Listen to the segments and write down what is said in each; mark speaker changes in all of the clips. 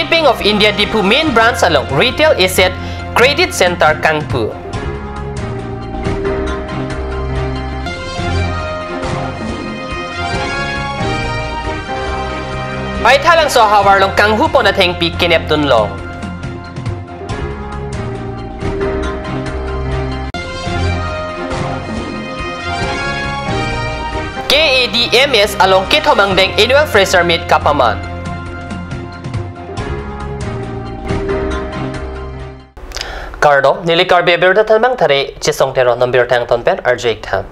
Speaker 1: State Bank of India Dipu main branch along Retail Asset Credit Center Kangpu. Baithalang so hawarlong Kanghu po na tengpi kinep dunlong. KADMS along Kithomangdeng Annual Fraser Meet Kapaman. Kardo, nili Karbi berda talmang tare chisong tero nombir tang tonpen RJ tham.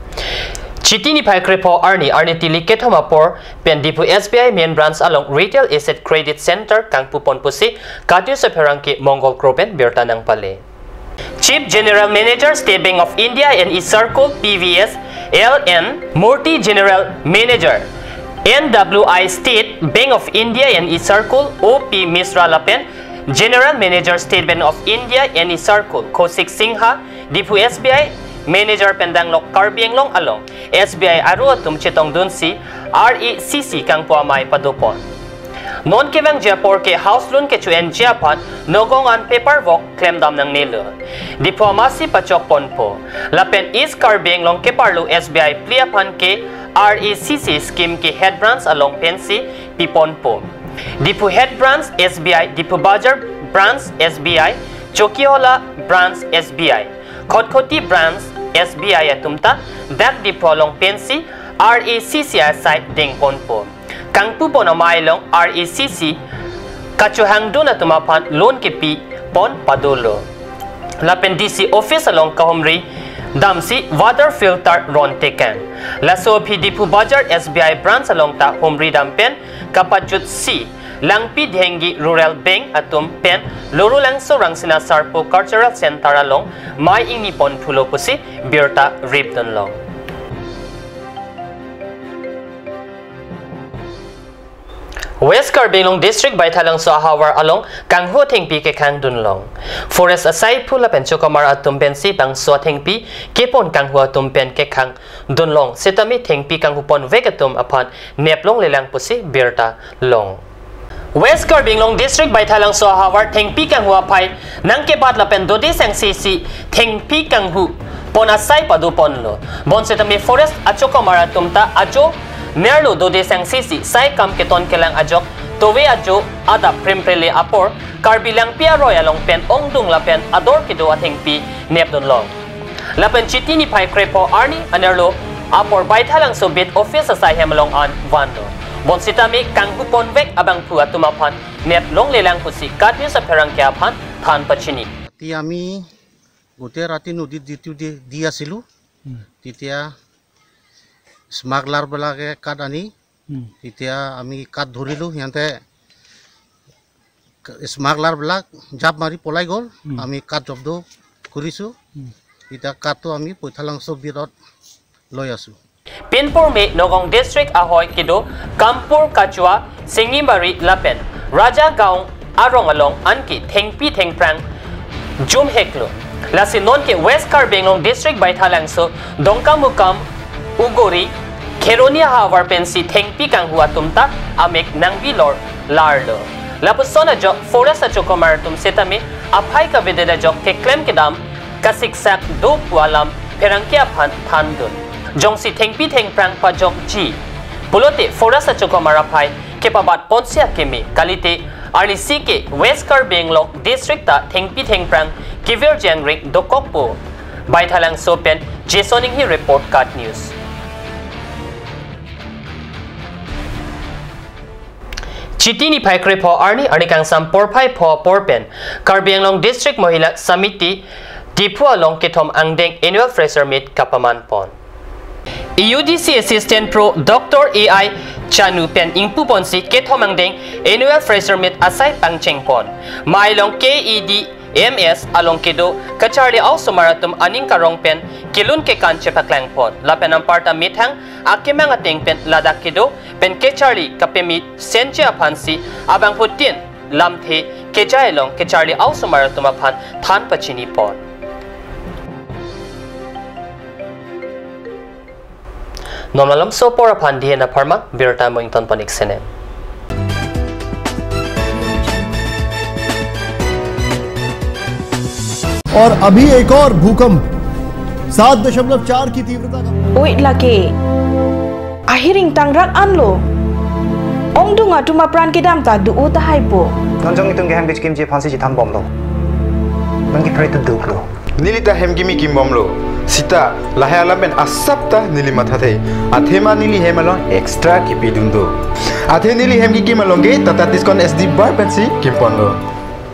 Speaker 1: Chitini pai krepo Arni tili Kithomapor pen Dipu SBI main branch along Retail Asset Credit Center Kangpu Ponpusi Katyu Seperangki Mongol Kropen berta nang pale. Chief General Manager State Bank of India and Circle PVS LN Murthy General Manager NWI State Bank of India and Circle OP Misra Lapen General Manager State Bank of India and Circle Kosik Singha Dipu SBI Manager Pendanglok Karbi Long along SBI Aruatum Chitong Dunsi RECC Kangpo Amay Padupon Non kivang Japor ke house loan ke chuen Japan nogongan paperwork claim dam ng nilo. Diplomacy pachok ponpo. Lapen is Karbi Long ke parlo SBI pliapan ke RECC scheme ke head branch along pensi piponpo. Dipu head branch SBI, Dipu Bajar branch SBI, Chokiola branch SBI, Khotkoti branch SBI atumta dak dipu along pensi RECC site ding ponpo. Kangpu po na mailong RECC kachuhang doon na tumapan loan kipi pon padulo. Lapen DC office along kahumri damsi water filter ron teken. Laso Dipu Bajar SBI branch along ta humri dampen kapajut si langpi dhengi rural bank atum pen loro lang sorang sina Sarpo Cultural Center along may ini pon pulo pusi birta ripton long. West Karbilong District Baithalang so hawar along Kanghu Thengpi ke Kang Dunlong. Forest aside pula pen Chokamar atum pen si bang so Thengpi kepon Kanghu atum pen ke Kang Dunlong. Setami Thengpi Kanghu pon vegatum upon neplong lelang pusi birta long. West Karbilong District Baithalang so hawar Thengpi Kanghu apai nang kebat lapen dodi sang sisi Thengpi Kanghu pon asay padupon lo. Bon setami forest at Chokamar atum ta ajo Nerlo do de sang sisi sai kam keton kelang ajok towe ajo ada premprele apor Karbilang pia roya long pen ongdung lapen ador kido athengpi nepdon long lapen chitini pai krepo Arni anerlo apor baithalang sobit office asai hemlong an vando bon sitami kanggupon vek abang pu atumapan nep long lelang pusi katnya sa perang kyapan than pachini
Speaker 2: ti ami gote rati nodi dia silu titia smuggler belage kad ani titia ami kad dhorilu yante smuggler belag jab mari polai gol ami kad jobdo kurisu ita kato ami Poithalang sobirot loyasu
Speaker 1: Pinpur me Nogong District ahoy kido Kampur Kachua Singimari Lapen Raja Gaung Arong along anki Thengpi Thengprang Jum Heklo lasi non ke West Karbilong District Baithalang so Dongkamukam Ugori Keronia hawar pensi Thengpi Kanghu atumta amek nangbilor larlo. Lapos sona jok forest at chokomar tum setami apay ka vededa jok ke klem kedam kasiksak do pualam perangkia pan thandun. Jong si Thengpi Thengprang pa jok ji. Pulote forest at chokomar apay ke pabat ponsia kemi kalite RECC ke West Karbilong District ta Thengpi Thengprang kivir jengrik dokokpo. Baithalang sopen Jasoning hi report card news. Chitini pai krepo Arni kang sampor pai po porpen Karbianglong District Mohila Samiti Dipu along Kithom Angdeng Annual Fraser Meet Kapaman pon EUDC Assistant Pro Dr. AI Chanu pen ingpu ponsi Kithom Angdeng Annual Fraser Meet asai pangcheng pon mailong KEDMS along kido kacharli also maratum aning karong pen kilun ke kanche paklang pon lapen ang parta mithang akimang ating pen ladak kido pen kecharli kapemi senche apansi abang putin lamthe kejailong kecharli also maratum apan than pachini pon Normalam so por apan dihen na parma birta mo ington panik senem
Speaker 3: और अभी एक और भूकंप 7.4 की तीव्रता का
Speaker 4: Wait lagi. Ahiring tangrak anlo. Ong dunga tuma pran kidam ta du uta haipo.
Speaker 5: Nonjong itong geham bitch kimchi phansi jitam bomlo. Nongi pray to duklo.
Speaker 6: Nilita hemgimi kimbomlo. Sita lahaya laben asapta nili mathate. Athema nili hemalon extra kipidundo. Athe nili hemgi kimalonge Tata Tiscon SD bar pensi kimponlo.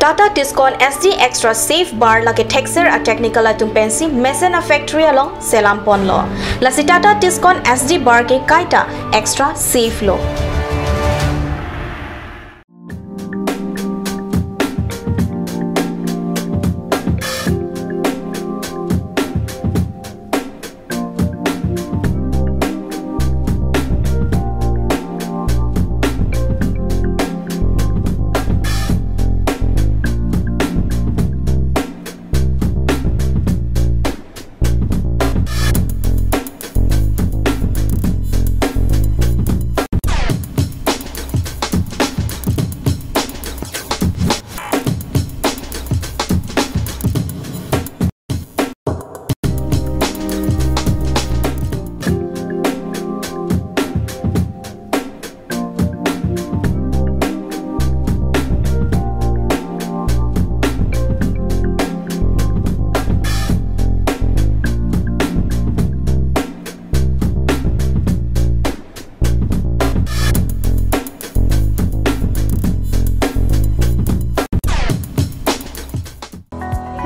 Speaker 4: Tata Tiscon SD Extra Safe Bar lagi texture a technical atum pensi Mesena Factory along Selampon lo. Lasi Tata Tiscon SD Bar ke kaita extra safe lo.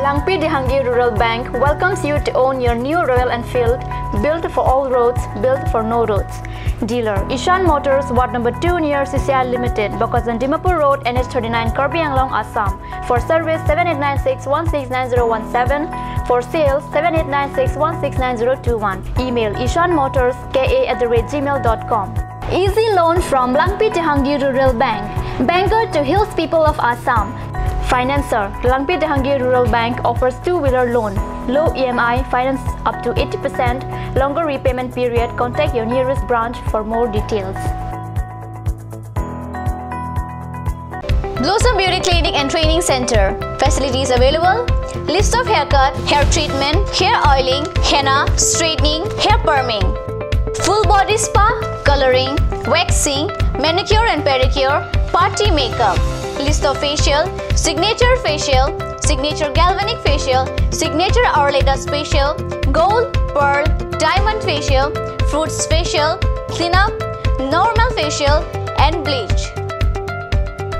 Speaker 7: Langpi Dehangi Rural Bank welcomes you to own your new Royal Enfield, built for all roads, built for no roads. Dealer Ishan Motors, Ward number 2 near CCI Limited, Bokazan Dimapur Road, NH39, Karbi Anglong, Assam. For service 7896169017. For sales 7896169021. Email ishanmotorska@gmail.com. Easy loan from Langpi Dehangi Rural Bank, banker to hills people of Assam. Financer Langpi Dehangi Rural Bank offers two-wheeler loan, low EMI, finance up to 80%, longer repayment period. Contact your nearest branch for more details. Blossom Beauty Clinic and Training Center. Facilities available: list of haircut, hair treatment, hair oiling, henna, straightening, hair perming, full body spa, coloring, waxing, manicure and pedicure, party makeup. List of facial: signature facial, signature galvanic facial, signature hour later facial, gold, pearl, diamond facial, fruits facial, cleanup, normal facial, and bleach.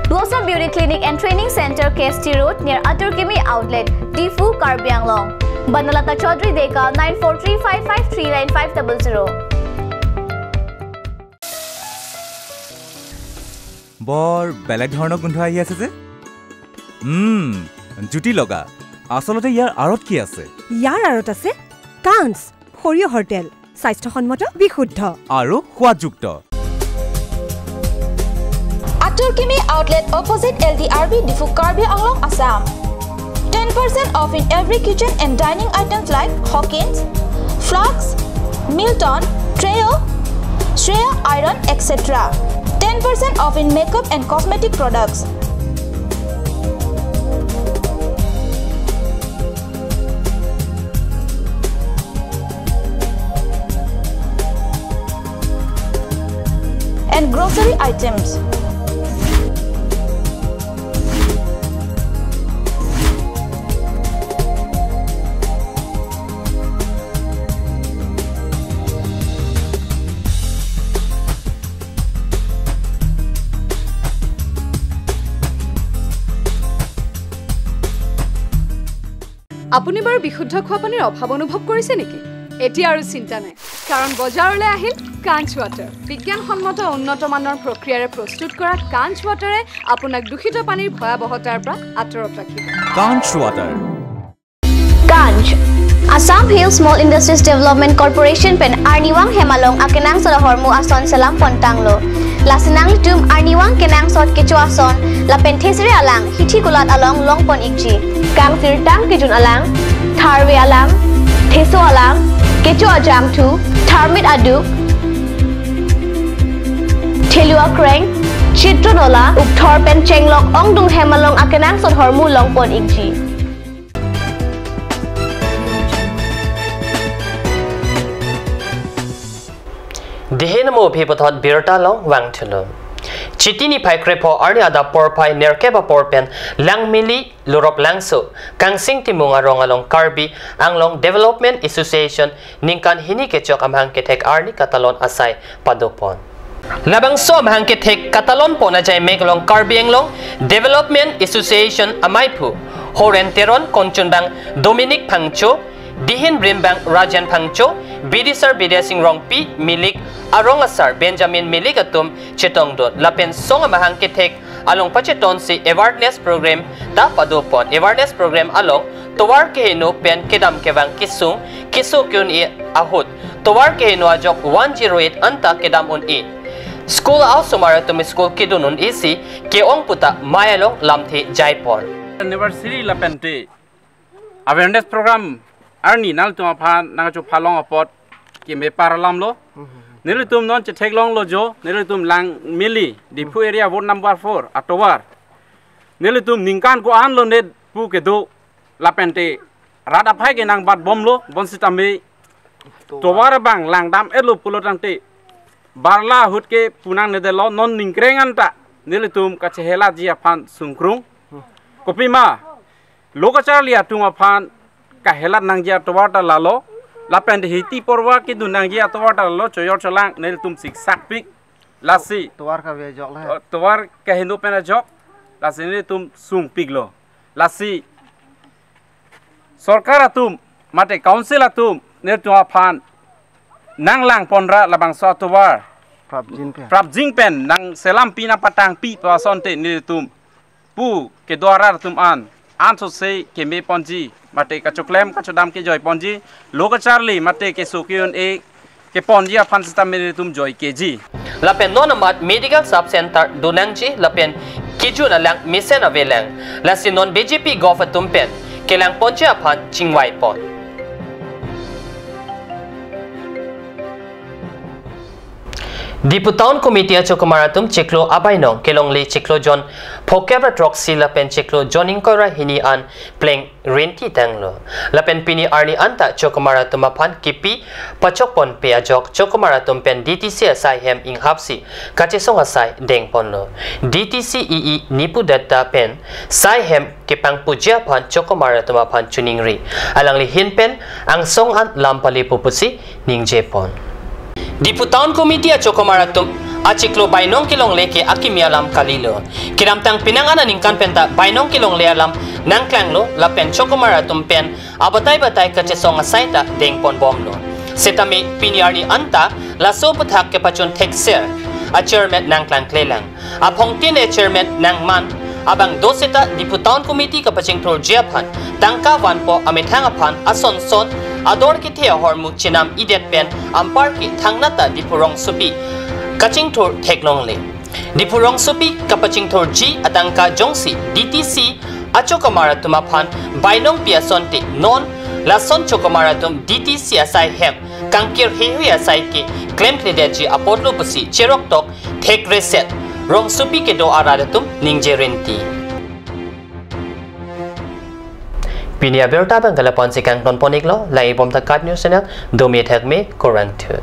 Speaker 7: Blossom Beauty Clinic and Training Center, KST Road near Aturkimi Outlet, Tifu, Karbi Anglong. Banalata Chaudhary Deka 9435539500.
Speaker 8: বৰ বেলেগ ধৰণৰ গোন্ধ আহি আছে যে জুটি লগা আসলতে ইয়াৰ আৰত কি আছে
Speaker 9: ইয়াৰ আৰত আছে কাঞ্চ সৰিয়হৰ তেল স্বাস্থ্যসন্মত বিশুদ্ধ
Speaker 8: আৰু সোৱাদযুক্ত
Speaker 4: Aturkimi Outlet opposite LDRB Difu Karbi Anglong, Assam. 10% off in every kitchen and dining items like Hawkins, Flux, Milton, Treo, Shreya Iron, etc. 10% off in makeup and cosmetic products. And grocery items.
Speaker 10: আপুনি বাৰু বিশুদ্ধ খোৱা পানীৰ অভাৱ অনুভৱ কৰিছে নেকি? এতিয়া আৰু চিন্তা নাই, কাৰণ বজাৰলৈ আহিল কাঞ্চ ৱাটাৰ। বিজ্ঞানসন্মত উন্নত মানৰ প্ৰক্ৰিয়াৰে প্ৰস্তুত কৰা কাঞ্চ ৱাটাৰে আপোনাক দূষিত পানীৰ ভয়াৱহতাৰ পৰা আঁতৰত ৰাখিব।
Speaker 8: কাঞ্চ water
Speaker 7: Kanj Assam Hill Small Industries Development Corporation pen Arniwang Hemalong akenang sa hormu ason selam pontanglo. Lasinang tum Arniwang kenang sot kecu ason la penthesiri alang hithi kulat along longpon ikji. Kang sirtang kejun alang tharwe alang theso alang kecu ajam tu tharmit aduk thelua kreng chitronola ukthor pen chenglok ongdung Hemalong akenang sot hormu longpon ikji.
Speaker 1: Dihin mo pipotot birta long wang tulo. Chitini pai krepo arni ada por pai nerkeba porpen lang mili lurop langso kang sing timunga rongalong Karbi anglong Development Association ningkan hini kechok amhang ketek arni katalon asai padopon. Labang so amhang ketek katalon po na jay meglong Karbi anglong Development Association amaipu horenteron konchundang Dominic Pangcho dihin brimbang Rajan Pangcho bidisar bidesing rongpi milik arong asar Benjamin milik atum chetong dot lapen song amahang ketek along pacheton si awareness program ta padopon awareness program along towar kehino pen kedam kevang kisung kisu kyun I ahut towar kehino ajok 108 anta kedam un I school also maratum school kidunun isi keong puta mayalong lamthi jaipor
Speaker 11: university lapente awareness program arni nal tuma phan nang chu phalong apot ki me paralam lo nilitum non che theklong lo jo nilitum lang mili dipu area vote number 4 atowar nilitum ningkan ko an lo net pu ke do lapente rada phai ke nang bat bom lo bon sitame towar bang lang dam elo pulo tangte barla hut ke punang ne de lo non ningkrengan ta nilitum ka chehela ji aphan sungkrung kopima lokachar lia tunga phan kahelat nangjia towata lalo lapen hiti porwa ki dunangjia towata lalo choyor cholang nel tum sik sakpik lasi
Speaker 2: towar ka ve jok la
Speaker 11: towar ka hindu pena jok lasi ne tum sung piglo lasi sarkar atum mate council atum ne tua phan nang lang ponra labang so towar prap jing pen nang selam pina patang pi pasonte ne tum pu ke dwara tum an so se ke me ponji mate ka choklem ka chodam ke joy ponji loka charli mate ke sukyun e ke ponji afan system me tum joy keji
Speaker 1: lapen nonamat medical sub center dunangji lapen kijun alang misen avelang lasi non BJP gof atumpen kelang ponji afan chingwai pon Diputawan Komite Chokomaratum Chiklo Abainong Kelongli Chiklo John Pokebra Troxy Lapen Chiklo Joning Kora Hini An Pleng Renti Tanglo Lapen Pini Arni Anta Chokomaratum Apan Kipi Pachokpon Peajok Chokomaratum Pen DTC Asai Hem Ing Hapsi Kachesong Asai Deng Ponlo DTC EE Nipu Data Pen Sai Hem Kipang Puja Pan Chokomaratum Apan Chuningri Alangli Hinpen Ang Song An Lampali Pupusi Ning Jepon Diputawan Komite Chokomaratum Achiklo Bainong Kilong Leke Akimialam Kalilo Kiramtang Pinangana Ningkan Penta Bainong Kilong Lealam Nangklanglo Lapen Chokomaratum Pen Abatay-batay Kachesong Asaita Dengpon Bomlo Setami Piniarni Anta Laso Puthak Kepachun Texer A Chairman Nangklang Klelang Apongtin E Chairman Nangman Abang dosita Diputawan Komite Kapaching Tur Jiapan Tangka Vanpo Amithangapan Asonson Ador ki thea hormuk chinam idet pen ampar ki thangnata dipurong supi kaching tur theklongli dipurong supi kapaching tur ji atangka jongsi DTC achokamaratum aphan bainong piasonti non lason chokamaratum DTC asai hem kangkir hehui asai ki claim credit ji apotlo pusi cherok tok thek reset rong supi ke do aradatum ningjerenti Pinia berta bang kalapan si kang non poniklo lai bom takat news channel domi thak me korang thu